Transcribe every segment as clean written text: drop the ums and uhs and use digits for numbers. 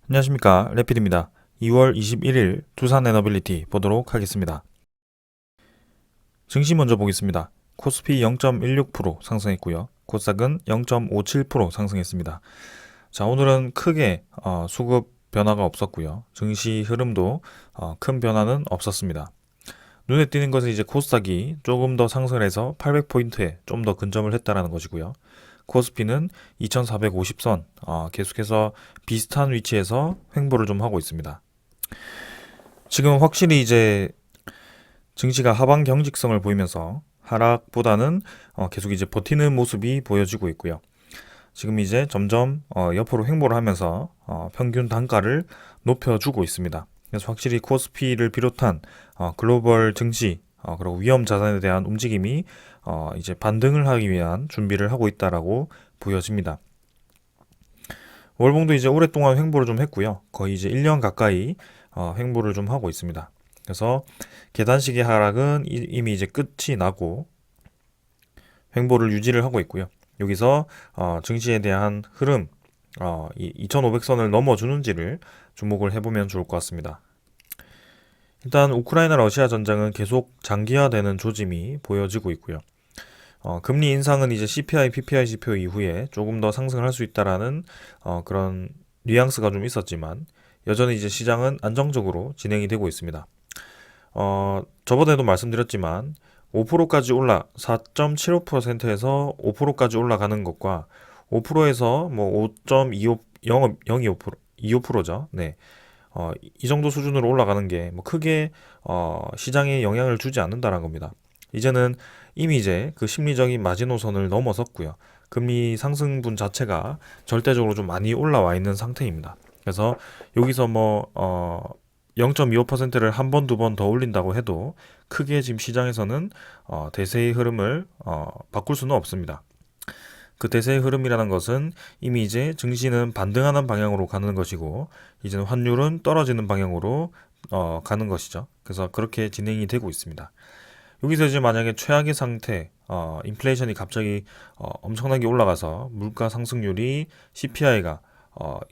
안녕하십니까, 레필입니다. 2월 21일 두산 에너빌리티 보도록 하겠습니다. 증시 먼저 보겠습니다. 코스피 0.16% 상승했고요. 코스닥은 0.57% 상승했습니다. 자, 오늘은 크게 수급 변화가 없었고요. 증시 흐름도 큰 변화는 없었습니다. 눈에 띄는 것은 이제 코스닥이 조금 더 상승을 해서 800포인트에 좀 더 근접을 했다라는 것이고요. 코스피는 2450선 계속해서 비슷한 위치에서 횡보를 좀 하고 있습니다. 지금 확실히 이제 증시가 하방 경직성을 보이면서 하락보다는 계속 이제 버티는 모습이 보여지고 있고요. 지금 이제 점점 옆으로 횡보를 하면서 평균 단가를 높여주고 있습니다. 그래서 확실히 코스피를 비롯한 글로벌 증시 그리고 위험 자산에 대한 움직임이 이제 반등을 하기 위한 준비를 하고 있다라고 보여집니다. 월봉도 이제 오랫동안 횡보를 좀 했고요. 거의 이제 1년 가까이 횡보를 좀 하고 있습니다. 그래서 계단식의 하락은 이미 이제 끝이 나고 횡보를 유지를 하고 있고요. 여기서 증시에 대한 흐름 이 2500선을 넘어주는지를 주목을 해보면 좋을 것 같습니다. 일단 우크라이나 러시아 전쟁은 계속 장기화되는 조짐이 보여지고 있고요. 금리 인상은 이제 CPI, PPI 지표 이후에 조금 더 상승할 수 있다라는 그런 뉘앙스가 좀 있었지만 여전히 이제 시장은 안정적으로 진행이 되고 있습니다. 저번에도 말씀드렸지만 5%까지 4.75%에서 5%까지 올라가는 것과 5%에서 뭐 5.25, 0.25%, 25%죠. 네. 이 정도 수준으로 올라가는 게 뭐 크게 시장에 영향을 주지 않는다는 겁니다. 이제는 이미 이제 그 심리적인 마지노선을 넘어섰고요. 금리 상승분 자체가 절대적으로 좀 많이 올라와 있는 상태입니다. 그래서 여기서 뭐 0.25%를 한 번, 두 번 더 올린다고 해도 크게 지금 시장에서는 대세의 흐름을 바꿀 수는 없습니다. 그 대세의 흐름이라는 것은 이미 이제 증시는 반등하는 방향으로 가는 것이고 이제는 환율은 떨어지는 방향으로 가는 것이죠. 그래서 그렇게 진행이 되고 있습니다. 여기서 이제 만약에 최악의 상태, 인플레이션이 갑자기 엄청나게 올라가서 물가 상승률이 CPI가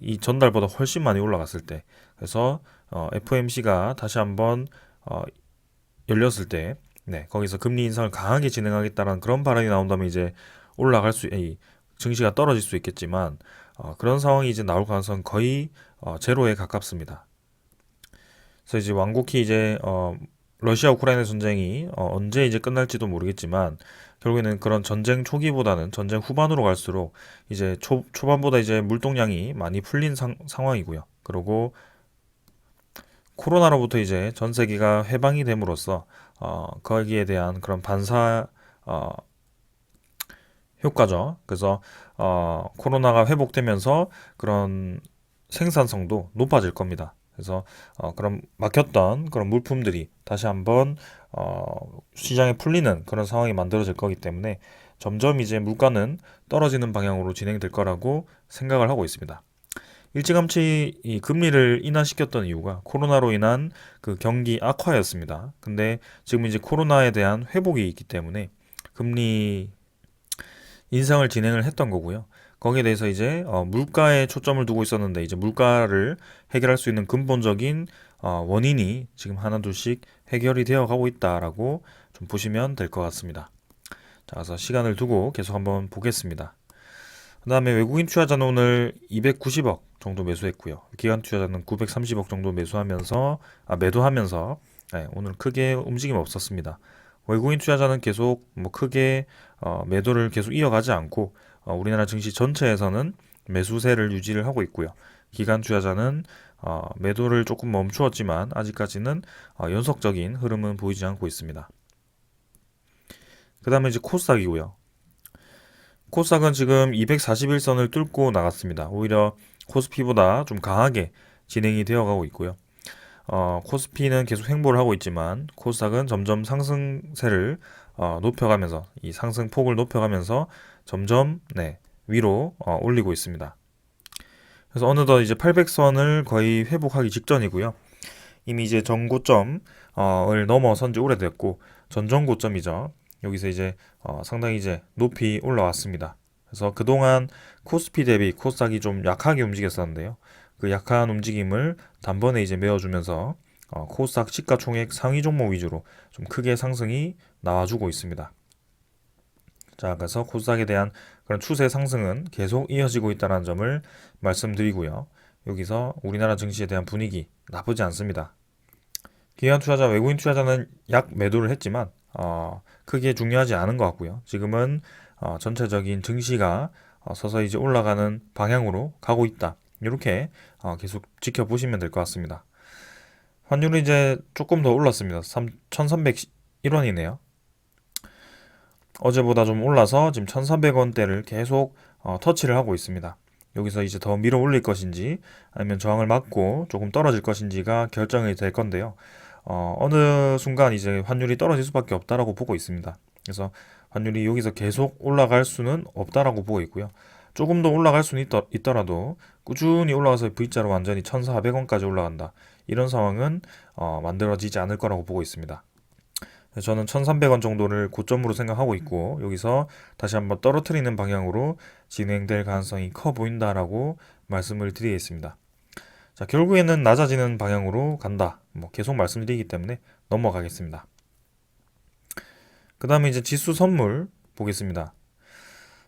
이 전달보다 훨씬 많이 올라갔을 때, 그래서 FOMC가 다시 한번 열렸을 때, 네, 거기서 금리 인상을 강하게 진행하겠다는 그런 발언이 나온다면 이제 올라갈 수, 증시가 떨어질 수 있겠지만 그런 상황이 이제 나올 가능성은 거의 제로에 가깝습니다. 그래서 이제 완곡히 이제 러시아 우크라이나 전쟁이 언제 이제 끝날지도 모르겠지만 결국에는 그런 전쟁 초기보다는 전쟁 후반으로 갈수록 이제 초반보다 이제 물동량이 많이 풀린 상황이고요. 그리고 코로나로부터 이제 전 세계가 해방이 됨으로써 거기에 대한 그런 반사 어, 효과죠. 그래서 코로나가 회복되면서 그런 생산성도 높아질 겁니다. 그래서 그런 막혔던 그런 물품들이 다시 한번 시장에 풀리는 그런 상황이 만들어질 거기 때문에 점점 이제 물가는 떨어지는 방향으로 진행될 거라고 생각을 하고 있습니다. 일찌감치 이 금리를 인하시켰던 이유가 코로나로 인한 그 경기 악화였습니다. 근데 지금 이제 코로나에 대한 회복이 있기 때문에 금리 인상을 진행을 했던 거고요. 거기에 대해서 이제 물가에 초점을 두고 있었는데 이제 물가를 해결할 수 있는 근본적인 원인이 지금 하나둘씩 해결이 되어 가고 있다라고 좀 보시면 될 것 같습니다. 자, 그래서 시간을 두고 계속 한번 보겠습니다. 그 다음에 외국인 투자자는 오늘 290억 정도 매수했고요. 기관 투자자는 930억 정도 매도하면서 네, 오늘 크게 움직임 없었습니다. 외국인 투자자는 계속 뭐 크게 매도를 계속 이어가지 않고 우리나라 증시 전체에서는 매수세를 유지를 하고 있고요. 기관 투자자는 매도를 조금 멈추었지만 아직까지는 연속적인 흐름은 보이지 않고 있습니다. 그 다음에 이제 코스닥이고요. 코스닥은 지금 241선을 뚫고 나갔습니다. 오히려 코스피보다 좀 강하게 진행이 되어가고 있고요. 코스피는 계속 횡보를 하고 있지만 코스닥은 점점 상승세를 높여가면서 이 상승폭을 높여가면서 점점 위로 올리고 있습니다. 그래서 어느덧 이제 800선을 거의 회복하기 직전이고요. 이미 이제 전고점을 넘어선 지 오래됐고 전전고점이죠. 여기서 이제 상당히 이제 높이 올라왔습니다. 그래서 그동안 코스피 대비 코스닥이 좀 약하게 움직였었는데요. 그 약한 움직임을 단번에 이제 메워주면서 코스닥 시가총액 상위 종목 위주로 좀 크게 상승이 나와주고 있습니다. 자, 그래서 코스닥에 대한 그런 추세 상승은 계속 이어지고 있다는 점을 말씀드리고요. 여기서 우리나라 증시에 대한 분위기 나쁘지 않습니다. 기관 투자자, 외국인 투자자는 약 매도를 했지만 크게 중요하지 않은 것 같고요. 지금은 전체적인 증시가 서서히 이제 올라가는 방향으로 가고 있다. 이렇게 계속 지켜보시면 될 것 같습니다. 환율은 이제 조금 더 올랐습니다. 1301원이네요. 어제보다 좀 올라서 지금 1300원대를 계속 터치를 하고 있습니다. 여기서 이제 더 밀어 올릴 것인지 아니면 저항을 막고 조금 떨어질 것인지가 결정이 될 건데요. 어느 순간 이제 환율이 떨어질 수밖에 없다라고 보고 있습니다. 그래서 환율이 여기서 계속 올라갈 수는 없다라고 보고 있고요. 조금 더 올라갈 수는 있더라도 꾸준히 올라가서 V자로 완전히 1,400원까지 올라간다. 이런 상황은 만들어지지 않을 거라고 보고 있습니다. 저는 1,300원 정도를 고점으로 생각하고 있고 여기서 다시 한번 떨어뜨리는 방향으로 진행될 가능성이 커 보인다라고 말씀을 드리겠습니다. 자, 결국에는 낮아지는 방향으로 간다. 계속 말씀드리기 때문에 넘어가겠습니다. 그 다음에 이제 지수 선물 보겠습니다.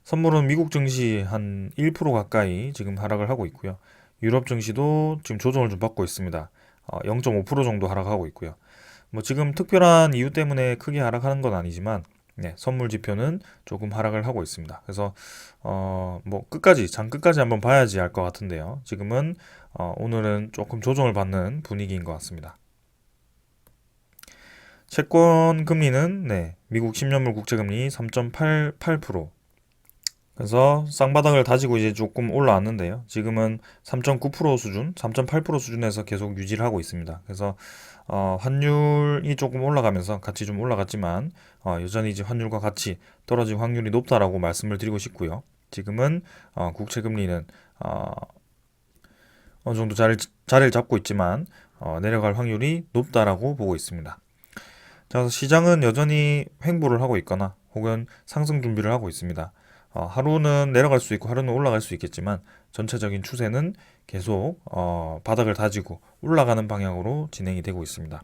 선물은 미국 증시 한 1% 가까이 지금 하락을 하고 있고요. 유럽 증시도 지금 조정을 좀 받고 있습니다. 0.5% 정도 하락하고 있고요. 지금 특별한 이유 때문에 크게 하락하는 건 아니지만 선물 지표는 조금 하락을 하고 있습니다. 그래서 장 끝까지 한번 봐야지 알 것 같은데요. 지금은 오늘은 조금 조정을 받는 분위기인 것 같습니다. 채권 금리는 미국 10년물 국채금리 3.88%. 그래서 쌍바닥을 다지고 이제 조금 올라왔는데요. 지금은 3.9% 수준, 3.8% 수준에서 계속 유지를 하고 있습니다. 그래서 환율이 조금 올라가면서 같이 좀 올라갔지만 여전히 이제 환율과 같이 떨어질 확률이 높다라고 말씀을 드리고 싶고요. 지금은 국채 금리는 어느 정도 자리를 잡고 있지만 내려갈 확률이 높다라고 보고 있습니다. 자, 그래서 시장은 여전히 횡보를 하고 있거나 혹은 상승 준비를 하고 있습니다. 하루는 내려갈 수 있고 하루는 올라갈 수 있겠지만 전체적인 추세는 계속 바닥을 다지고 올라가는 방향으로 진행이 되고 있습니다.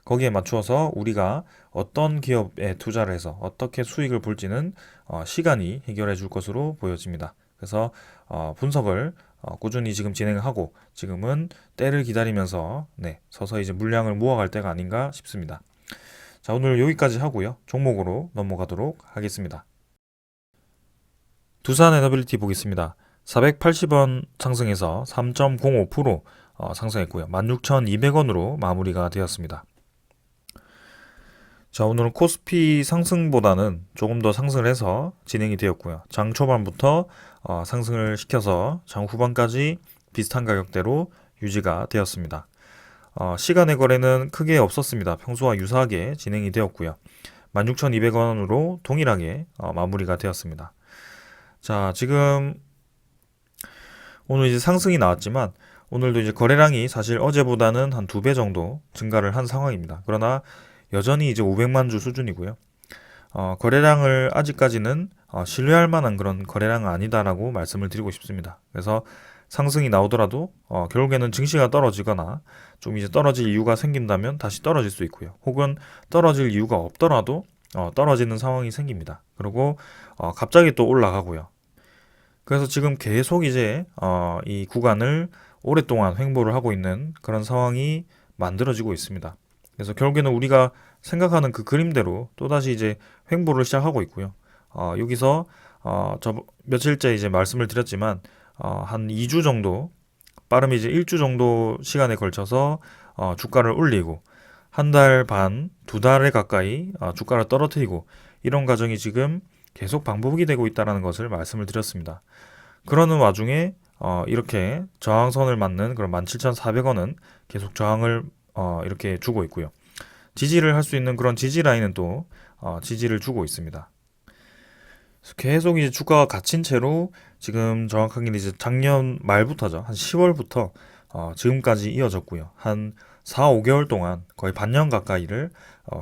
거기에 맞추어서 우리가 어떤 기업에 투자를 해서 어떻게 수익을 볼지는 시간이 해결해 줄 것으로 보여집니다. 그래서 분석을 꾸준히 지금 진행하고 지금은 때를 기다리면서 서서히 이제 물량을 모아갈 때가 아닌가 싶습니다. 자, 오늘 여기까지 하고요. 종목으로 넘어가도록 하겠습니다. 두산 에너빌리티 보겠습니다. 480원 상승해서 3.05% 상승했고요. 16,200원으로 마무리가 되었습니다. 자, 오늘은 코스피 상승보다는 조금 더 상승을 해서 진행이 되었고요. 장 초반부터 상승을 시켜서 장 후반까지 비슷한 가격대로 유지가 되었습니다. 시간의 거래는 크게 없었습니다. 평소와 유사하게 진행이 되었고요. 16,200원으로 동일하게 마무리가 되었습니다. 자, 지금 오늘 이제 상승이 나왔지만 오늘도 이제 거래량이 사실 어제보다는 한 2배 정도 증가를 한 상황입니다. 그러나 여전히 이제 500만 주 수준이고요. 거래량을 아직까지는 신뢰할 만한 그런 거래량은 아니다라고 말씀을 드리고 싶습니다. 그래서 상승이 나오더라도 결국에는 증시가 떨어지거나 좀 이제 떨어질 이유가 생긴다면 다시 떨어질 수 있고요. 혹은 떨어질 이유가 없더라도 떨어지는 상황이 생깁니다. 그리고 갑자기 또 올라가고요. 그래서 지금 계속 이제 이 구간을 오랫동안 횡보를 하고 있는 그런 상황이 만들어지고 있습니다. 그래서 결국에는 우리가 생각하는 그 그림대로 또다시 이제 횡보를 시작하고 있고요. 여기서 저 며칠째 이제 말씀을 드렸지만 한 2주 정도 빠르면 이제 1주 정도 시간에 걸쳐서 주가를 올리고 한 달 반, 2달에 가까이 주가를 떨어뜨리고 이런 과정이 지금 계속 반복이 되고 있다는 것을 말씀을 드렸습니다. 그러는 와중에 이렇게 저항선을 맞는 그런 17,400원은 계속 저항을 이렇게 주고 있고요. 지지를 할 수 있는 그런 지지 라인은 또 지지를 주고 있습니다. 계속 이제 주가가 갇힌 채로 지금 정확하게는 이제 작년 말부터죠. 한 10월부터 지금까지 이어졌고요. 한 4, 5개월 동안 거의 반년 가까이를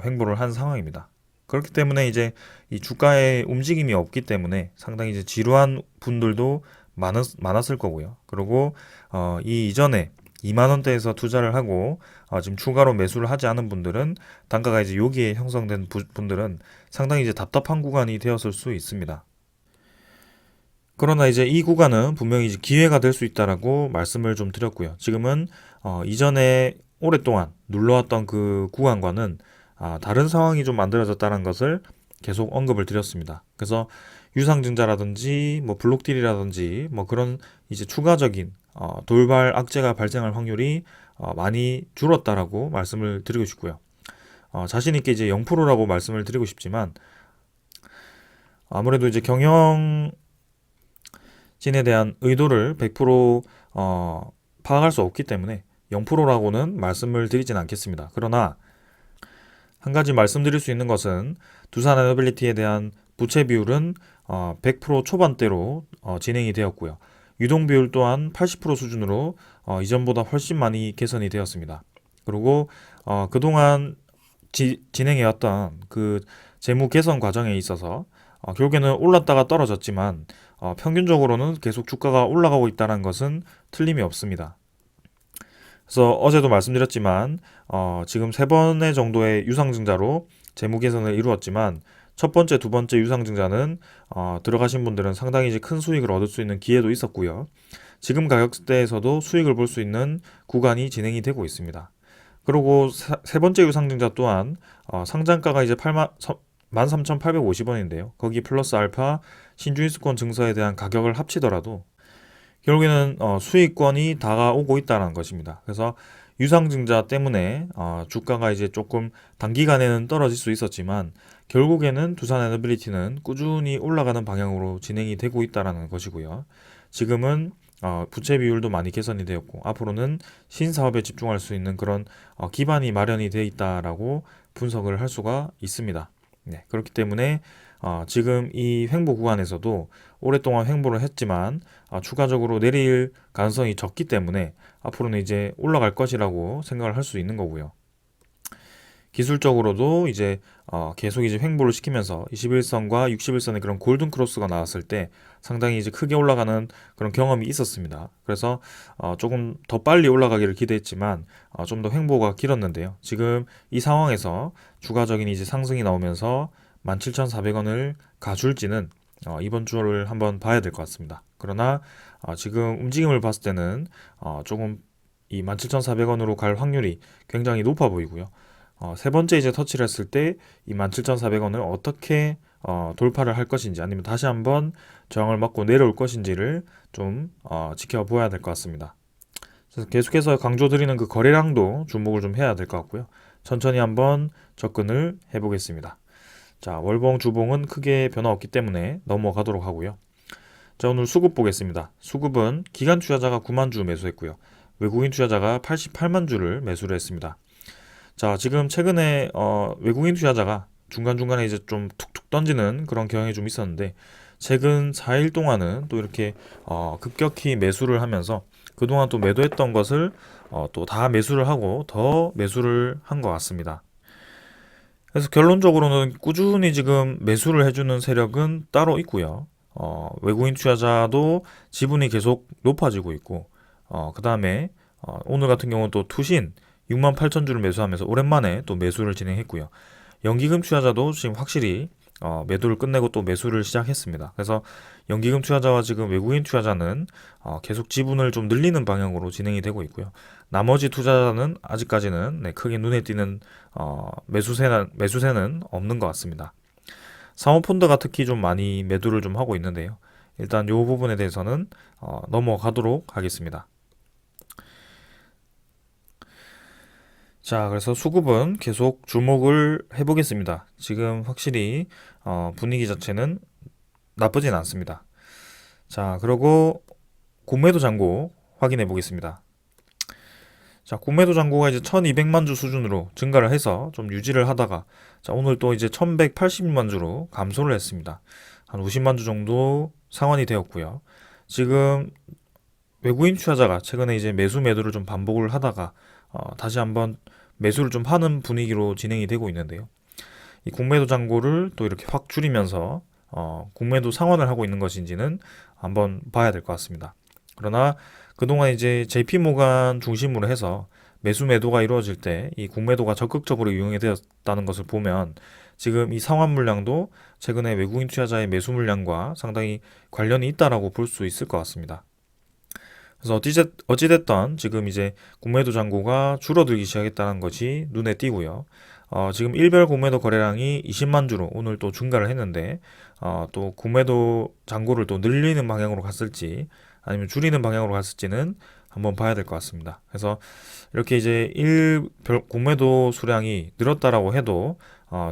횡보를 한 상황입니다. 그렇기 때문에 이제 이 주가의 움직임이 없기 때문에 상당히 이제 지루한 분들도 많았을 거고요. 그리고 이 이전에 2만 원대에서 투자를 하고 지금 추가로 매수를 하지 않은 분들은 단가가 이제 여기에 형성된 분들은 상당히 이제 답답한 구간이 되었을 수 있습니다. 그러나 이제 이 구간은 분명히 이제 기회가 될 수 있다라고 말씀을 좀 드렸고요. 지금은 이전에 오랫동안 눌러왔던 그 구간과는 다른 상황이 좀 만들어졌다는 것을 계속 언급을 드렸습니다. 그래서 유상증자라든지 뭐 블록딜이라든지 뭐 그런 이제 추가적인 돌발 악재가 발생할 확률이 많이 줄었다라고 말씀을 드리고 싶고요. 자신 있게 이제 0%라고 말씀을 드리고 싶지만 아무래도 이제 경영진에 대한 의도를 100% 파악할 수 없기 때문에 0%라고는 말씀을 드리진 않겠습니다. 그러나 한 가지 말씀드릴 수 있는 것은 두산 에너빌리티에 대한 부채 비율은 100% 초반대로 진행이 되었고요. 유동 비율 또한 80% 수준으로 이전보다 훨씬 많이 개선이 되었습니다. 그리고 그동안 진행해왔던 그 재무 개선 과정에 있어서 결국에는 올랐다가 떨어졌지만 평균적으로는 계속 주가가 올라가고 있다는 것은 틀림이 없습니다. 그래서 어제도 말씀드렸지만 지금 세 번의 정도의 유상증자로 재무 개선을 이루었지만 첫 번째, 두 번째 유상증자는 들어가신 분들은 상당히 이제 큰 수익을 얻을 수 있는 기회도 있었고요. 지금 가격대에서도 수익을 볼 수 있는 구간이 진행이 되고 있습니다. 그리고 세 번째 유상증자 또한 상장가가 이제 13,850원인데요. 거기 플러스 알파 신주인수권 증서에 대한 가격을 합치더라도 결국에는 수익권이 다가오고 있다는 것입니다. 그래서 유상증자 때문에 주가가 이제 조금 단기간에는 떨어질 수 있었지만 결국에는 두산 에너빌리티는 꾸준히 올라가는 방향으로 진행이 되고 있다는 것이고요. 지금은 부채 비율도 많이 개선이 되었고 앞으로는 신사업에 집중할 수 있는 그런 기반이 마련이 되어 있다라고 분석을 할 수가 있습니다. 네, 그렇기 때문에 지금 이 횡보 구간에서도 오랫동안 횡보를 했지만 추가적으로 내릴 가능성이 적기 때문에 앞으로는 이제 올라갈 것이라고 생각을 할 수 있는 거고요. 기술적으로도 이제 계속 이제 횡보를 시키면서 21선과 61선의 그런 골든 크로스가 나왔을 때 상당히 이제 크게 올라가는 그런 경험이 있었습니다. 그래서 조금 더 빨리 올라가기를 기대했지만 좀 더 횡보가 길었는데요. 지금 이 상황에서 추가적인 이제 상승이 나오면서 17,400원을 가줄지는 이번 주를 한번 봐야 될 것 같습니다. 그러나 지금 움직임을 봤을 때는 조금 이 17,400원으로 갈 확률이 굉장히 높아 보이고요. 세 번째 이제 터치를 했을 때 이 17,400원을 어떻게 돌파를 할 것인지 아니면 다시 한번 저항을 맞고 내려올 것인지를 좀 지켜보아야 될 것 같습니다. 그래서 계속해서 강조드리는 그 거래량도 주목을 좀 해야 될 것 같고요. 천천히 한번 접근을 해보겠습니다. 자, 월봉, 주봉은 크게 변화 없기 때문에 넘어가도록 하고요. 자, 오늘 수급 보겠습니다. 수급은 기관 투자자가 9만 주 매수했고요. 외국인 투자자가 88만 주를 매수를 했습니다. 자, 지금 최근에 외국인 투자자가 중간중간에 이제 좀 툭툭 던지는 그런 경향이 좀 있었는데 최근 4일 동안은 또 이렇게 급격히 매수를 하면서 그동안 또 매도했던 것을 또 다 매수를 하고 더 매수를 한 것 같습니다. 그래서 결론적으로는 꾸준히 지금 매수를 해주는 세력은 따로 있고요. 외국인 투자자도 지분이 계속 높아지고 있고, 그 다음에 오늘 같은 경우는 또 투신 6만 8천 주를 매수하면서 오랜만에 또 매수를 진행했고요. 연기금 투자자도 지금 확실히 매도를 끝내고 또 매수를 시작했습니다. 그래서 연기금 투자자와 지금 외국인 투자자는 계속 지분을 좀 늘리는 방향으로 진행이 되고 있고요. 나머지 투자자는 아직까지는 크게 눈에 띄는 매수세는 없는 것 같습니다. 사모펀드가 특히 좀 많이 매도를 좀 하고 있는데요. 일단 이 부분에 대해서는 넘어가도록 하겠습니다. 자, 그래서 수급은 계속 주목을 해보겠습니다. 지금 확실히 분위기 자체는 나쁘진 않습니다. 자, 그리고 공매도 잔고 확인해 보겠습니다. 자, 공매도 잔고가 이제 1200만 주 수준으로 증가를 해서 좀 유지를 하다가 자, 오늘 또 이제 1180만 주로 감소를 했습니다. 한 50만 주 정도 상환이 되었고요. 지금 외국인 투자자가 최근에 이제 매도를 좀 반복을 하다가 다시 한번 매수를 좀 하는 분위기로 진행이 되고 있는데요. 이 공매도 잔고를 또 이렇게 확 줄이면서 공매도 상환을 하고 있는 것인지는 한번 봐야 될 것 같습니다. 그러나 그동안 이제 JP모간 중심으로 해서 매수 매도가 이루어질 때 이 공매도가 적극적으로 이용이 되었다는 것을 보면 지금 이 상환 물량도 최근에 외국인 투자자의 매수 물량과 상당히 관련이 있다라고 볼 수 있을 것 같습니다. 그래서 어찌됐던 지금 이제 공매도 잔고가 줄어들기 시작했다는 것이 눈에 띄고요. 지금 일별 공매도 거래량이 20만 주로 오늘 또 증가를 했는데, 또 공매도 잔고를 또 늘리는 방향으로 갔을지 아니면 줄이는 방향으로 갔을지는 한번 봐야 될 것 같습니다. 그래서 이렇게 이제 공매도 수량이 늘었다라고 해도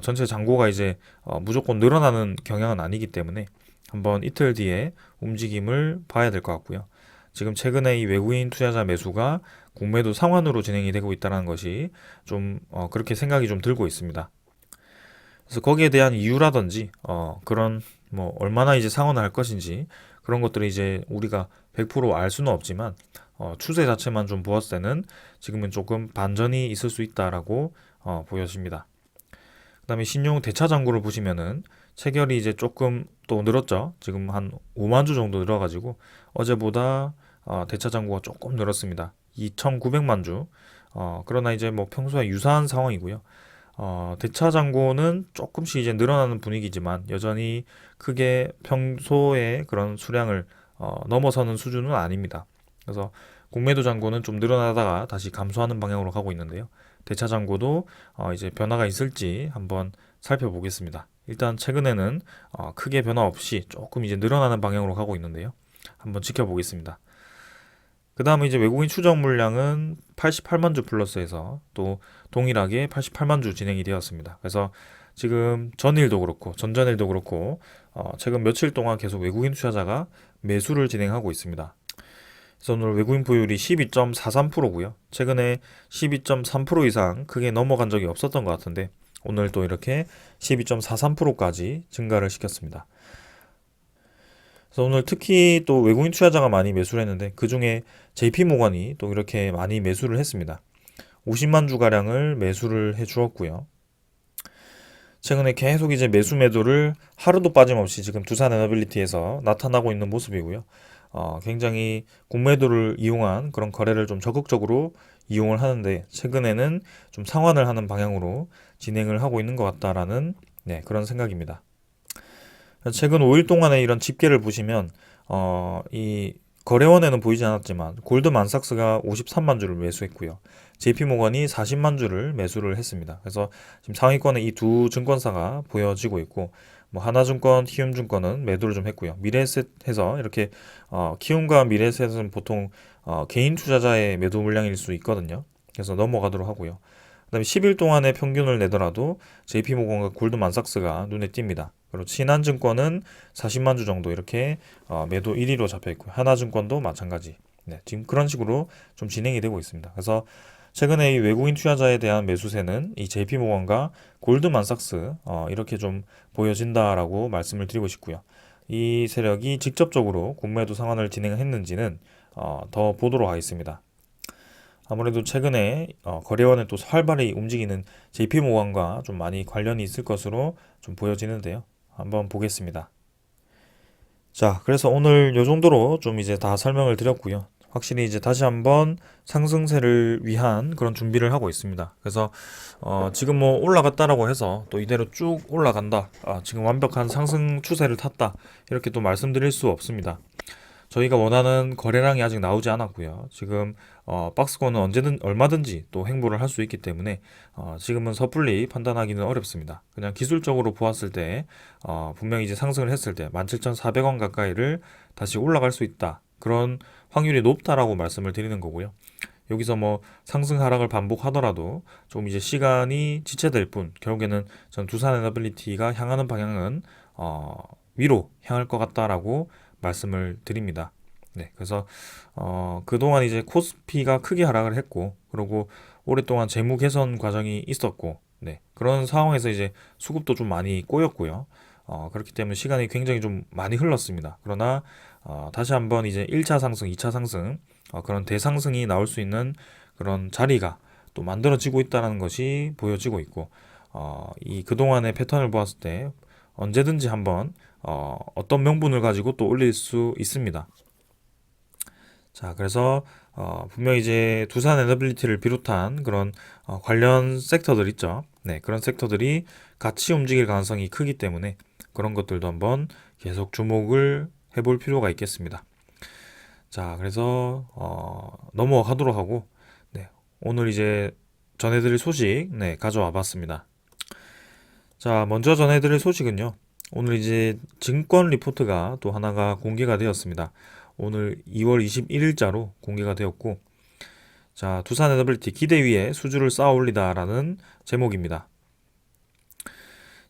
전체 잔고가 이제 무조건 늘어나는 경향은 아니기 때문에 한번 이틀 뒤에 움직임을 봐야 될 것 같고요. 지금 최근에 이 외국인 투자자 매수가 공매도 상환으로 진행이 되고 있다는 것이 좀 그렇게 생각이 좀 들고 있습니다. 그래서 거기에 대한 이유라든지 그런 뭐 얼마나 이제 상환을 할 것인지 그런 것들이 이제 우리가 100%알 수는 없지만 추세 자체만 좀 보았을 때는 지금은 조금 반전이 있을 수 있다라고 보여집니다. 그다음에 신용 대차 잔고를 보시면은 체결이 이제 조금 또 늘었죠. 지금 한 5만 주 정도 늘어가지고 어제보다 대차 잔고가 조금 늘었습니다. 2,900만 주. 그러나 이제 뭐 평소에 유사한 상황이고요. 대차 잔고는 조금씩 이제 늘어나는 분위기지만 여전히 크게 평소에 그런 수량을 넘어서는 수준은 아닙니다. 그래서 공매도 잔고는 좀 늘어나다가 다시 감소하는 방향으로 가고 있는데요. 대차 잔고도 이제 변화가 있을지 한번 살펴보겠습니다. 일단 최근에는 크게 변화 없이 조금 이제 늘어나는 방향으로 가고 있는데요. 한번 지켜보겠습니다. 그 다음에 이제 외국인 추적 물량은 88만 주 플러스해서 또 동일하게 88만 주 진행이 되었습니다. 그래서 지금 전일도 그렇고 전전일도 그렇고 최근 며칠 동안 계속 외국인 투자자가 매수를 진행하고 있습니다. 그래서 오늘 외국인 보유율이 12.43%고요. 최근에 12.3% 이상 크게 넘어간 적이 없었던 것 같은데 오늘 또 이렇게 12.43%까지 증가를 시켰습니다. 그래서 오늘 특히 또 외국인 투자자가 많이 매수를 했는데 그 중에 JP모건이 또 이렇게 많이 매수를 했습니다. 50만 주가량을 매수를 해 주었고요. 최근에 계속 이제 매수 매도를 하루도 빠짐없이 지금 두산에너빌리티에서 나타나고 있는 모습이고요. 굉장히 공매도를 이용한 그런 거래를 좀 적극적으로 이용을 하는데 최근에는 좀 상환을 하는 방향으로 진행을 하고 있는 것 같다라는 그런 생각입니다. 최근 5일 동안의 이런 집계를 보시면 이 거래원에는 보이지 않았지만 골드만삭스가 53만 주를 매수했고요. JP모건이 40만 주를 매수를 했습니다. 그래서 지금 상위권에 이 두 증권사가 보여지고 있고 뭐 하나증권, 키움증권은 매도를 좀 했고요. 미래에셋해서 이렇게 키움과 미래에셋은 보통 개인 투자자의 매도 물량일 수 있거든요. 그래서 넘어가도록 하고요. 그다음에 10일 동안의 평균을 내더라도 JP모건과 골드만삭스가 눈에 띕니다. 그리고 신한증권은 40만 주 정도 이렇게 매도 1위로 잡혀 있고요. 하나증권도 마찬가지. 지금 그런 식으로 좀 진행이 되고 있습니다. 그래서 최근에 이 외국인 투자자에 대한 매수세는 이 JP모건과 골드만삭스 이렇게 좀 보여진다라고 말씀을 드리고 싶고요. 이 세력이 직접적으로 공매도 상환을 진행했는지는 더 보도록 하겠습니다. 아무래도 최근에 거래원에 또 활발히 움직이는 JP모건과 좀 많이 관련이 있을 것으로 좀 보여지는데요. 한번 보겠습니다. 자, 그래서 오늘 요 정도로 좀 이제 다 설명을 드렸고요. 확실히 이제 다시 한번 상승세를 위한 그런 준비를 하고 있습니다. 그래서 지금 뭐 올라갔다라고 해서 또 이대로 쭉 올라간다. 지금 완벽한 상승 추세를 탔다. 이렇게 또 말씀드릴 수 없습니다. 저희가 원하는 거래량이 아직 나오지 않았고요. 지금 박스권은 언제든 얼마든지 또 행보를 할 수 있기 때문에 지금은 섣불리 판단하기는 어렵습니다. 그냥 기술적으로 보았을 때 분명히 이제 상승을 했을 때 17,400원 가까이를 다시 올라갈 수 있다. 그런 확률이 높다라고 말씀을 드리는 거고요. 여기서 뭐 상승 하락을 반복하더라도 좀 이제 시간이 지체될 뿐 결국에는 전 두산에너빌리티가 향하는 방향은 위로 향할 것 같다라고 말씀을 드립니다. 그래서 그동안 이제 코스피가 크게 하락을 했고 그리고 오랫동안 재무 개선 과정이 있었고 그런 상황에서 이제 수급도 좀 많이 꼬였고요. 그렇기 때문에 시간이 굉장히 좀 많이 흘렀습니다. 그러나 다시 한번 이제 1차 상승, 2차 상승 그런 대상승이 나올 수 있는 그런 자리가 또 만들어지고 있다는 것이 보여지고 있고 이 그동안의 패턴을 보았을 때 언제든지 한번 어떤 명분을 가지고 또 올릴 수 있습니다. 자, 그래서 분명히 이제 두산 에너빌리티를 비롯한 그런 관련 섹터들 있죠. 네, 그런 섹터들이 같이 움직일 가능성이 크기 때문에 그런 것들도 한번 계속 주목을 해볼 필요가 있겠습니다. 자, 그래서 넘어가도록 하고, 네, 오늘 이제 전해드릴 소식, 네, 가져와 봤습니다. 자, 먼저 전해드릴 소식은요. 오늘 이제 증권 리포트가 또 하나가 공개가 되었습니다. 오늘 2월 21일자로 공개가 되었고, 자, 두산 에너빌리티 기대 위에 수주를 쌓아 올리다라는 제목입니다.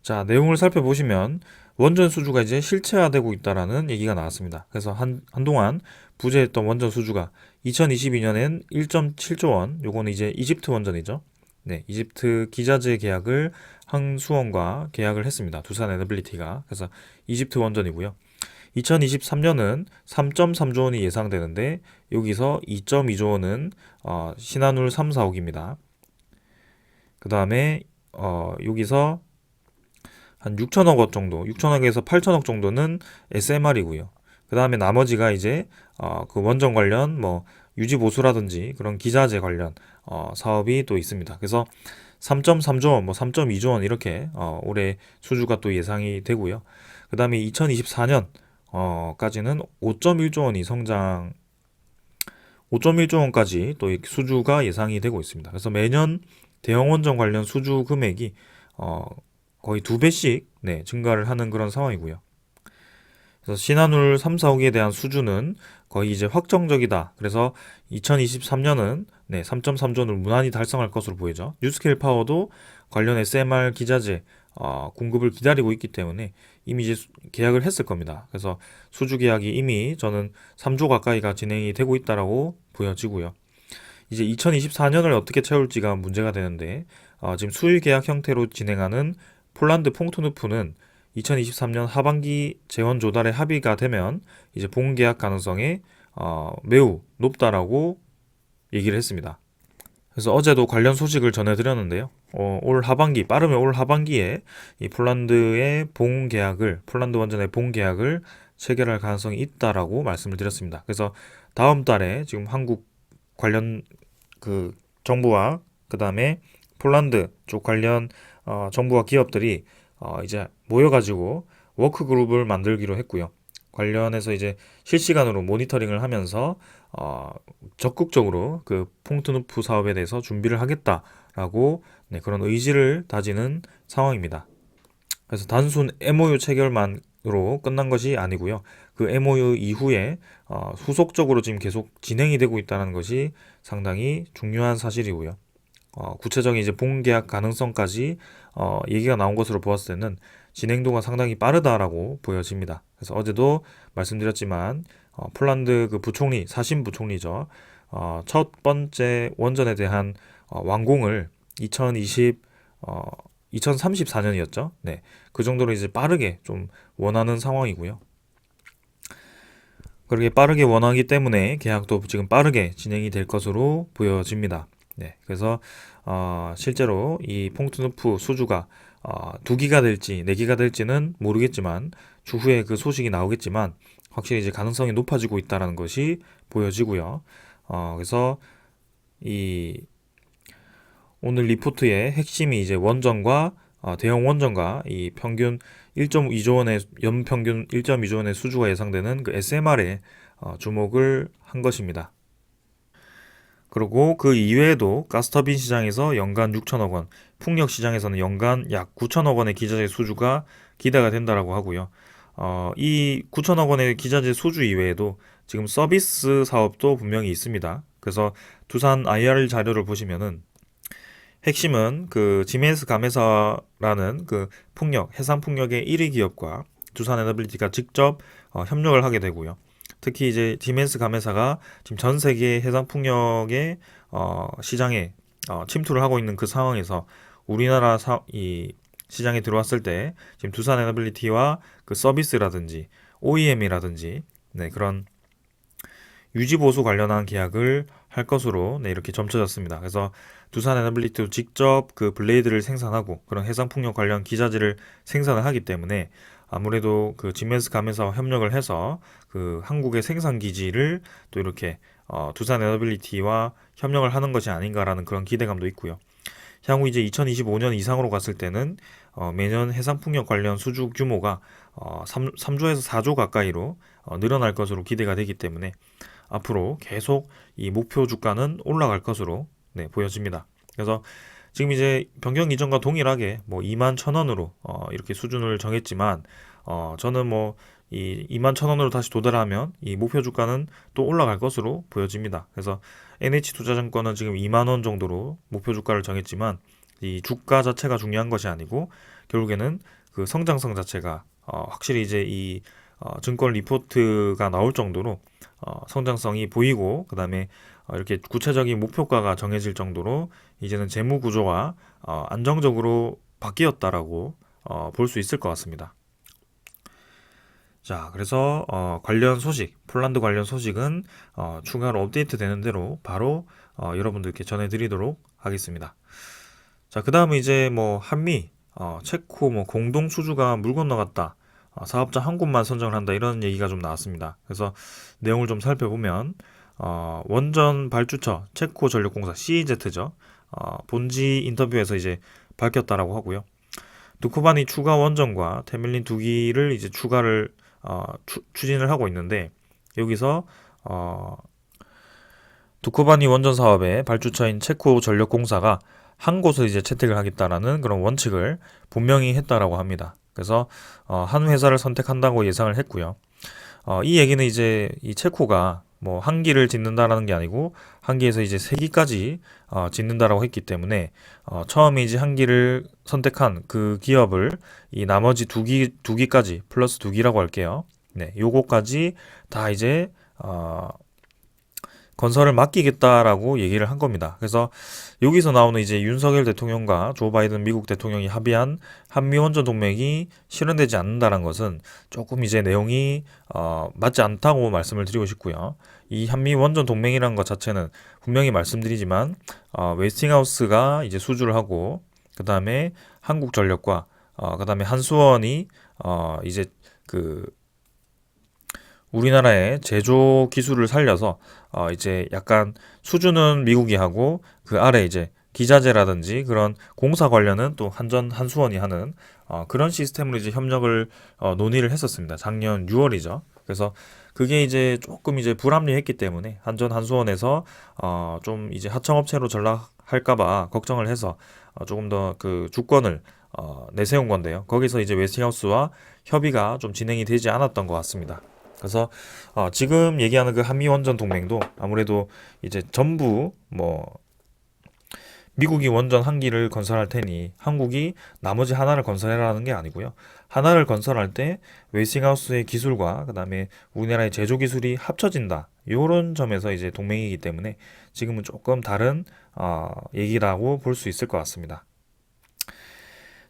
자, 내용을 살펴보시면 원전 수주가 이제 실체화되고 있다라는 얘기가 나왔습니다. 그래서 한동안 부재했던 원전 수주가 2022년엔 1.7조 원, 요거는 이제 이집트 원전이죠. 네, 이집트 기자재 계약을 항수원과 계약을 했습니다. 두산 에너빌리티가. 그래서 이집트 원전이고요. 2023년은 3.3조 원이 예상되는데 여기서 2.2조 원은 신한울 3, 4호기입니다. 그 다음에 여기서 한 6천억 원 정도, 6천억에서 8천억 정도는 SMR이고요. 그 다음에 나머지가 이제 그 원전 관련 뭐 유지 보수라든지 그런 기자재 관련 사업이 또 있습니다. 그래서 3.3조 원, 뭐 3.2조 원 이렇게 올해 수주가 또 예상이 되고요. 그 다음에 2024년 까지는 5.1조 원이 5.1조 원까지 또 수주가 예상이 되고 있습니다. 그래서 매년 대형 원전 관련 수주 금액이 거의 2배씩 네, 증가를 하는 그런 상황이고요. 그래서 신한울 3, 4호기에 대한 수주는 거의 이제 확정적이다. 그래서 2023년은 네, 3.3조원을 무난히 달성할 것으로 보이죠. 뉴스케일 파워도 관련 SMR 기자재 공급을 기다리고 있기 때문에 이미 이제 계약을 했을 겁니다. 그래서 수주 계약이 이미 저는 3조 가까이가 진행이 되고 있다라고 보여지고요. 이제 2024년을 어떻게 채울지가 문제가 되는데 지금 수의 계약 형태로 진행하는 폴란드 퐁투누프는 2023년 하반기 재원 조달에 합의가 되면 이제 본계약 가능성이 매우 높다라고 얘기를 했습니다. 그래서 어제도 관련 소식을 전해드렸는데요. 올 하반기, 빠르면 올 하반기에 이 폴란드의 폴란드 원전의 본계약을 체결할 가능성이 있다라고 말씀을 드렸습니다. 그래서 다음 달에 지금 한국 관련 그 정부와 그 다음에 폴란드 쪽 관련 정부와 기업들이 이제 모여가지고 워크그룹을 만들기로 했고요. 관련해서 이제 실시간으로 모니터링을 하면서 적극적으로 그 퐁트누프 사업에 대해서 준비를 하겠다라고 네, 그런 의지를 다지는 상황입니다. 그래서 단순 MOU 체결만으로 끝난 것이 아니고요. 그 MOU 이후에 후속적으로 지금 계속 진행이 되고 있다는 것이 상당히 중요한 사실이고요. 구체적인 이제 본계약 가능성까지 얘기가 나온 것으로 보았을 때는 진행도가 상당히 빠르다라고 보여집니다. 그래서 어제도 말씀드렸지만 폴란드 그 부총리, 사신 부총리죠. 첫 번째 원전에 대한 완공을 2034년이었죠. 네, 그 정도로 이제 빠르게 좀 원하는 상황이고요. 그렇게 빠르게 원하기 때문에 계약도 지금 빠르게 진행이 될 것으로 보여집니다. 네, 그래서 실제로 이 퐁트누프 수주가 2기가 될지 4기가 될지는 모르겠지만 추후에 그 소식이 나오겠지만 확실히 이제 가능성이 높아지고 있다는 것이 보여지고요. 그래서 이 오늘 리포트의 핵심이 이제 원전과 대형 원전과 이 평균 1.2조 원의 연평균 1.2조 원의 수주가 예상되는 그 SMR에 주목을 한 것입니다. 그리고 그 이외에도 가스터빈 시장에서 연간 6천억 원, 풍력 시장에서는 연간 약 9천억 원의 기자재 수주가 기대가 된다라고 하고요. 이 9천억 원의 기자재 수주 이외에도 지금 서비스 사업도 분명히 있습니다. 그래서 두산 IR 자료를 보시면은 핵심은 그 지멘스 가메사라는 그 해상 풍력의 1위 기업과 두산 에너빌리티가 직접 협력을 하게 되고요. 특히 이제 지멘스 가메사가 지금 전 세계 해상 풍력의 시장에 침투를 하고 있는 그 상황에서 우리나라 이 시장에 들어왔을 때 지금 두산 에너빌리티와 그 서비스라든지 OEM이라든지 네, 그런 유지 보수 관련한 계약을 할 것으로 네, 이렇게 점쳐졌습니다. 그래서 두산 에너빌리티도 직접 그 블레이드를 생산하고 그런 해상 풍력 관련 기자재를 생산을 하기 때문에 아무래도 그 지멘스 감에서 협력을 해서 그 한국의 생산 기지를 또 이렇게 두산 에너빌리티와 협력을 하는 것이 아닌가라는 그런 기대감도 있고요. 향후 이제 2025년 이상으로 갔을 때는 매년 해상풍력 관련 수주 규모가 3조에서 4조 가까이로 늘어날 것으로 기대가 되기 때문에 앞으로 계속 이 목표 주가는 올라갈 것으로 네, 보여집니다. 그래서 지금 이제 변경 이전과 동일하게 뭐 2만 1,000원으로 이렇게 수준을 정했지만 저는 뭐 이 2만 1,000원으로 다시 도달하면 이 목표 주가는 또 올라갈 것으로 보여집니다. 그래서 NH투자증권은 지금 2만 원 정도로 목표 주가를 정했지만 이 주가 자체가 중요한 것이 아니고 결국에는 그 성장성 자체가 확실히 이제 이 증권 리포트가 나올 정도로 성장성이 보이고 그다음에 이렇게 구체적인 목표가가 정해질 정도로 이제는 재무 구조가 안정적으로 바뀌었다라고 볼 수 있을 것 같습니다. 자, 그래서 관련 소식, 폴란드 관련 소식은 추가로 업데이트 되는 대로 바로 여러분들께 전해드리도록 하겠습니다. 자, 그 다음은 이제 뭐 한미, 체코 뭐 공동 수주가 물 건너갔다. 사업자 한 곳만 선정을 한다 이런 얘기가 좀 나왔습니다. 그래서 내용을 좀 살펴보면 원전 발주처 체코 전력공사 CEZ죠. 본지 인터뷰에서 이제 밝혔다라고 하고요. 두코바니 추가 원전과 테멜린 2기를 이제 추가를 추진을 하고 있는데 여기서 두코바니 원전 사업의 발주처인 체코 전력공사가 한 곳을 이제 채택을 하겠다라는 그런 원칙을 분명히 했다라고 합니다. 그래서 한 회사를 선택한다고 예상을 했고요. 이 얘기는 이제 이 체코가 뭐 한 기를 짓는다라는 게 아니고 한 기에서 이제 세 기까지 짓는다라고 했기 때문에 처음에 이제 한 기를 선택한 그 기업을 이 나머지 두 기까지 플러스 두 기라고 할게요. 네, 요거까지 다 이제 건설을 맡기겠다라고 얘기를 한 겁니다. 그래서 여기서 나오는 이제 윤석열 대통령과 조 바이든 미국 대통령이 합의한 한미 원전 동맹이 실현되지 않는다는 것은 조금 이제 내용이 맞지 않다고 말씀을 드리고 싶고요. 이 한미 원전 동맹이라는 것 자체는 분명히 말씀드리지만 웨스팅하우스가 이제 수주를 하고 그 다음에 한국전력과 그 다음에 한수원이 이제 그 우리나라의 제조 기술을 살려서 이제 약간 수주는 미국이 하고 그 아래 이제 기자재라든지 그런 공사 관련은 또 한수원이 하는 그런 시스템으로 이제 협력을 논의를 했었습니다. 작년 6월이죠. 그래서 그게 이제 조금 이제 불합리했기 때문에 한수원에서 좀 이제 하청업체로 전락할까봐 걱정을 해서 조금 더 그 주권을 내세운 건데요. 거기서 이제 웨스팅하우스와 협의가 좀 진행이 되지 않았던 것 같습니다. 그래서 지금 얘기하는 그 한미 원전 동맹도 아무래도 이제 전부 뭐 미국이 원전 한 기를 건설할 테니 한국이 나머지 하나를 건설해라는 게 아니고요. 하나를 건설할 때 웨스팅하우스의 기술과 그다음에 우리나라의 제조 기술이 합쳐진다. 이런 점에서 이제 동맹이기 때문에 지금은 조금 다른 얘기라고 볼 수 있을 것 같습니다.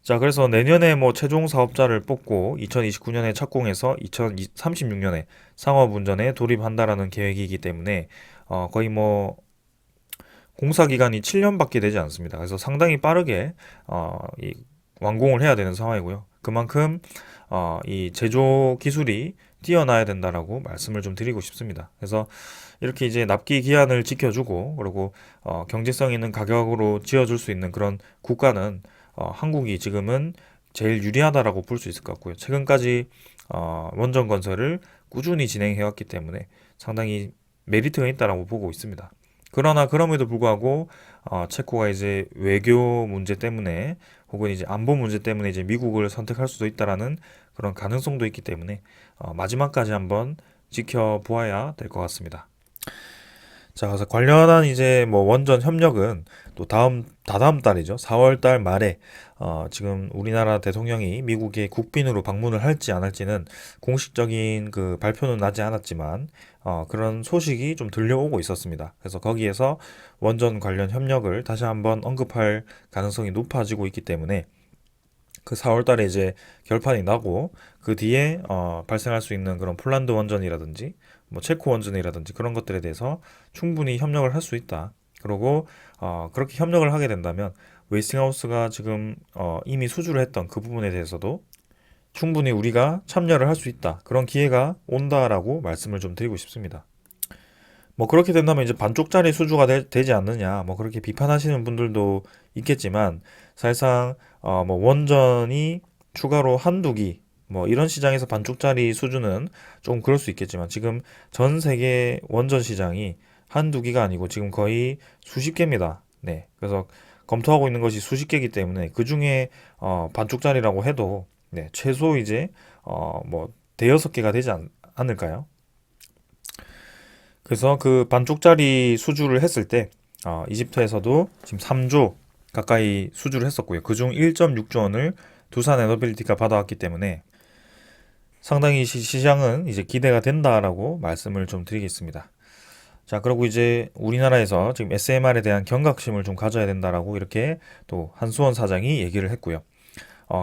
자, 그래서 내년에 뭐 최종 사업자를 뽑고 2029년에 착공해서 2036년에 상업 운전에 돌입한다라는 계획이기 때문에 거의 뭐 공사 기간이 7년밖에 되지 않습니다. 그래서 상당히 빠르게 이 완공을 해야 되는 상황이고요. 그만큼 이 제조 기술이 뛰어나야 된다라고 말씀을 좀 드리고 싶습니다. 그래서 이렇게 이제 납기 기한을 지켜주고 그리고 경제성 있는 가격으로 지어줄 수 있는 그런 국가는 한국이 지금은 제일 유리하다라고 볼 수 있을 것 같고요. 최근까지 원전 건설을 꾸준히 진행해왔기 때문에 상당히 메리트가 있다라고 보고 있습니다. 그러나 그럼에도 불구하고 체코가 이제 외교 문제 때문에 혹은 이제 안보 문제 때문에 이제 미국을 선택할 수도 있다라는 그런 가능성도 있기 때문에 마지막까지 한번 지켜보아야 될 것 같습니다. 자, 그래서 관련한 이제 뭐 원전 협력은 또 다다음 달이죠. 4월 달 말에 지금 우리나라 대통령이 미국에 국빈으로 방문을 할지 안 할지는 공식적인 그 발표는 나지 않았지만 그런 소식이 좀 들려오고 있었습니다. 그래서 거기에서 원전 관련 협력을 다시 한번 언급할 가능성이 높아지고 있기 때문에 그 4월 달에 이제 결판이 나고 그 뒤에 발생할 수 있는 그런 폴란드 원전이라든지 뭐 체코 원전이라든지 그런 것들에 대해서 충분히 협력을 할 수 있다. 그리고 그렇게 협력을 하게 된다면 웨스팅하우스가 지금 이미 수주를 했던 그 부분에 대해서도 충분히 우리가 참여를 할 수 있다. 그런 기회가 온다라고 말씀을 좀 드리고 싶습니다. 뭐 그렇게 된다면 이제 반쪽짜리 수주가 되지 않느냐, 뭐 그렇게 비판하시는 분들도 있겠지만 사실상 뭐 원전이 추가로 한두 기, 뭐 이런 시장에서 반쪽짜리 수주는 좀 그럴 수 있겠지만 지금 전 세계 원전 시장이 한두 기가 아니고 지금 거의 수십 개입니다. 네, 그래서 검토하고 있는 것이 수십 개이기 때문에 그 중에 반쪽짜리라고 해도 네, 최소 이제 뭐 대여섯 개가 되지 않을까요? 그래서 그 반쪽짜리 수주를 했을 때 이집트에서도 지금 3조 가까이 수주를 했었고요. 그중 1.6조 원을 두산 에너빌리티가 받아왔기 때문에 상당히 시장은 이제 기대가 된다라고 말씀을 좀 드리겠습니다. 자, 그리고 이제 우리나라에서 지금 SMR에 대한 경각심을 좀 가져야 된다라고 이렇게 또 한수원 사장이 얘기를 했고요.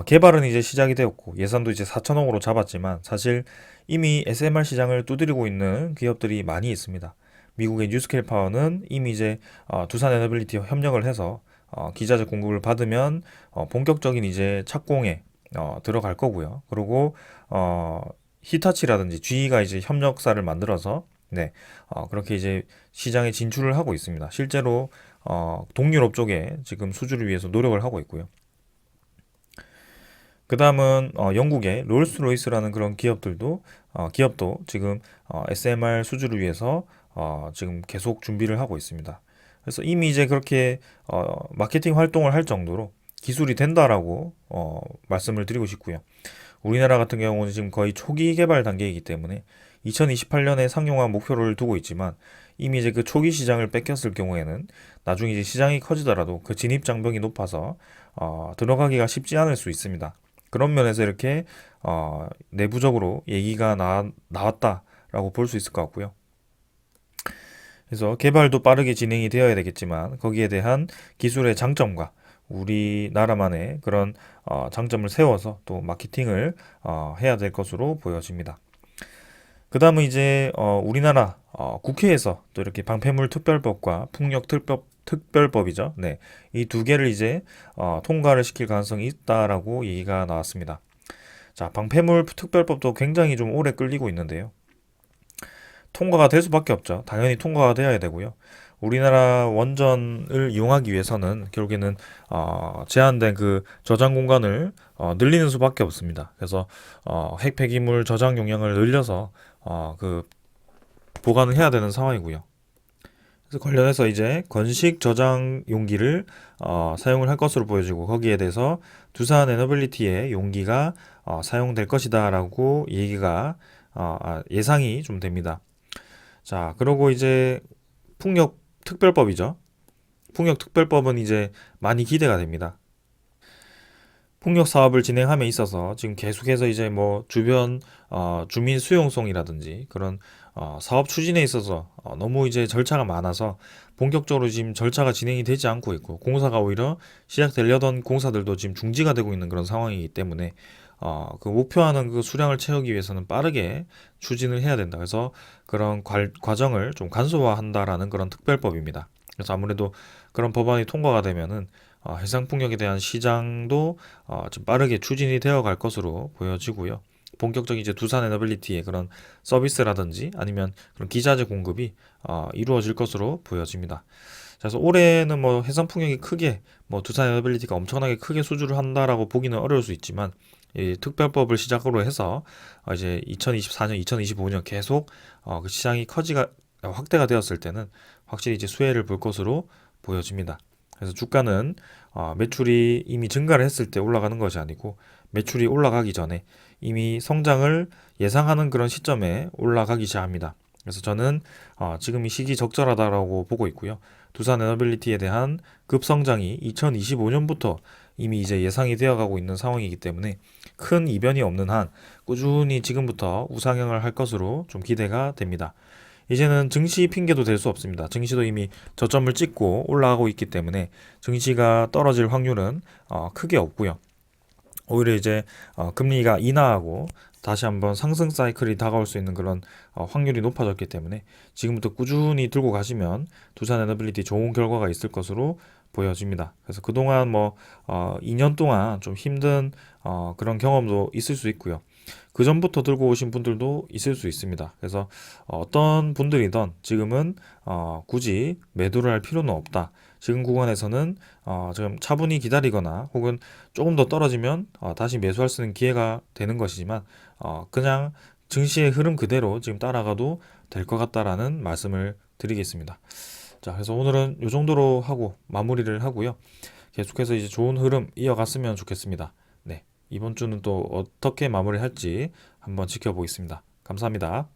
개발은 이제 시작이 되었고 예산도 이제 4천억으로 잡았지만 사실 이미 SMR 시장을 두드리고 있는 기업들이 많이 있습니다. 미국의 뉴스케일 파워는 이미 이제 두산 에너빌리티와 협력을 해서 기자재 공급을 받으면 본격적인 이제 착공에 들어갈 거고요. 그리고 히타치라든지 GE가 이제 협력사를 만들어서 네, 그렇게 이제 시장에 진출을 하고 있습니다. 실제로 동유럽 쪽에 지금 수주를 위해서 노력을 하고 있고요. 그 다음은 영국의 롤스로이스라는 그런 기업도 지금 SMR 수주를 위해서 지금 계속 준비를 하고 있습니다. 그래서 이미 이제 그렇게 마케팅 활동을 할 정도로 기술이 된다라고 말씀을 드리고 싶고요. 우리나라 같은 경우는 지금 거의 초기 개발 단계이기 때문에 2028년에 상용화 목표를 두고 있지만 이미 이제 그 초기 시장을 뺏겼을 경우에는 나중에 이제 시장이 커지더라도 그 진입 장벽이 높아서 들어가기가 쉽지 않을 수 있습니다. 그런 면에서 이렇게 내부적으로 얘기가 나왔다라고 볼 수 있을 것 같고요. 그래서 개발도 빠르게 진행이 되어야 되겠지만 거기에 대한 기술의 장점과 우리나라만의 그런 장점을 세워서 또 마케팅을 해야 될 것으로 보여집니다. 그 다음은 이제 우리나라 국회에서 또 이렇게 방패물 특별법과 풍력 특별법이죠. 네, 이 두 개를 이제 통과를 시킬 가능성이 있다라고 얘기가 나왔습니다. 자, 방패물 특별법도 굉장히 좀 오래 끌리고 있는데요. 통과가 될 수밖에 없죠. 당연히 통과가 되어야 되고요. 우리나라 원전을 이용하기 위해서는 결국에는 제한된 그 저장 공간을 늘리는 수밖에 없습니다. 그래서 핵 폐기물 저장 용량을 늘려서 그 보관을 해야 되는 상황이고요. 그래서 관련해서 이제 건식 저장 용기를 사용을 할 것으로 보여지고 거기에 대해서 두산 에너빌리티의 용기가 사용될 것이다라고 얘기가 예상이 좀 됩니다. 자, 그리고 이제 풍력 특별법이죠. 풍력 특별법은 이제 많이 기대가 됩니다. 풍력 사업을 진행함에 있어서 지금 계속해서 이제 뭐 주변 주민 수용성이라든지 그런 사업 추진에 있어서 너무 이제 절차가 많아서 본격적으로 지금 절차가 진행이 되지 않고 있고 공사가 오히려 시작되려던 공사들도 지금 중지가 되고 있는 그런 상황이기 때문에 그 목표하는 그 수량을 채우기 위해서는 빠르게 추진을 해야 된다. 그래서 그런 과정을 좀 간소화한다라는 그런 특별법입니다. 그래서 아무래도 그런 법안이 통과가 되면은 해상풍력에 대한 시장도 좀 빠르게 추진이 되어 갈 것으로 보여지고요. 본격적인 이제 두산 에너빌리티의 그런 서비스라든지 아니면 그런 기자재 공급이 이루어질 것으로 보여집니다. 그래서 올해는 뭐 해상풍력이 크게 뭐 두산 에너빌리티가 엄청나게 크게 수주를 한다라고 보기는 어려울 수 있지만 이 특별법을 시작으로 해서 이제 2024년, 2025년 계속 그 시장이 확대가 되었을 때는 확실히 이제 수혜를 볼 것으로 보여집니다. 그래서 주가는 매출이 이미 증가를 했을 때 올라가는 것이 아니고 매출이 올라가기 전에 이미 성장을 예상하는 그런 시점에 올라가기 시작합니다. 그래서 저는 지금 이 시기 적절하다라고 보고 있고요. 두산 에너빌리티에 대한 급성장이 2025년부터 이미 이제 예상이 되어가고 있는 상황이기 때문에 큰 이변이 없는 한 꾸준히 지금부터 우상향을 할 것으로 좀 기대가 됩니다. 이제는 증시 핑계도 될 수 없습니다. 증시도 이미 저점을 찍고 올라가고 있기 때문에 증시가 떨어질 확률은 크게 없고요. 오히려 이제 금리가 인하하고 다시 한번 상승 사이클이 다가올 수 있는 그런 확률이 높아졌기 때문에 지금부터 꾸준히 들고 가시면 두산 에너빌리티 좋은 결과가 있을 것으로 보여집니다. 그래서 그동안 뭐 2년 동안 좀 힘든 그런 경험도 있을 수 있고요. 그 전부터 들고 오신 분들도 있을 수 있습니다. 그래서 어떤 분들이든 지금은 굳이 매도를 할 필요는 없다. 지금 구간에서는 지금 차분히 기다리거나 혹은 조금 더 떨어지면 다시 매수할 수 있는 기회가 되는 것이지만 그냥 증시의 흐름 그대로 지금 따라가도 될 것 같다라는 말씀을 드리겠습니다. 자, 그래서 오늘은 이 정도로 하고 마무리를 하고요. 계속해서 이제 좋은 흐름 이어갔으면 좋겠습니다. 네, 이번 주는 또 어떻게 마무리할지 한번 지켜보겠습니다. 감사합니다.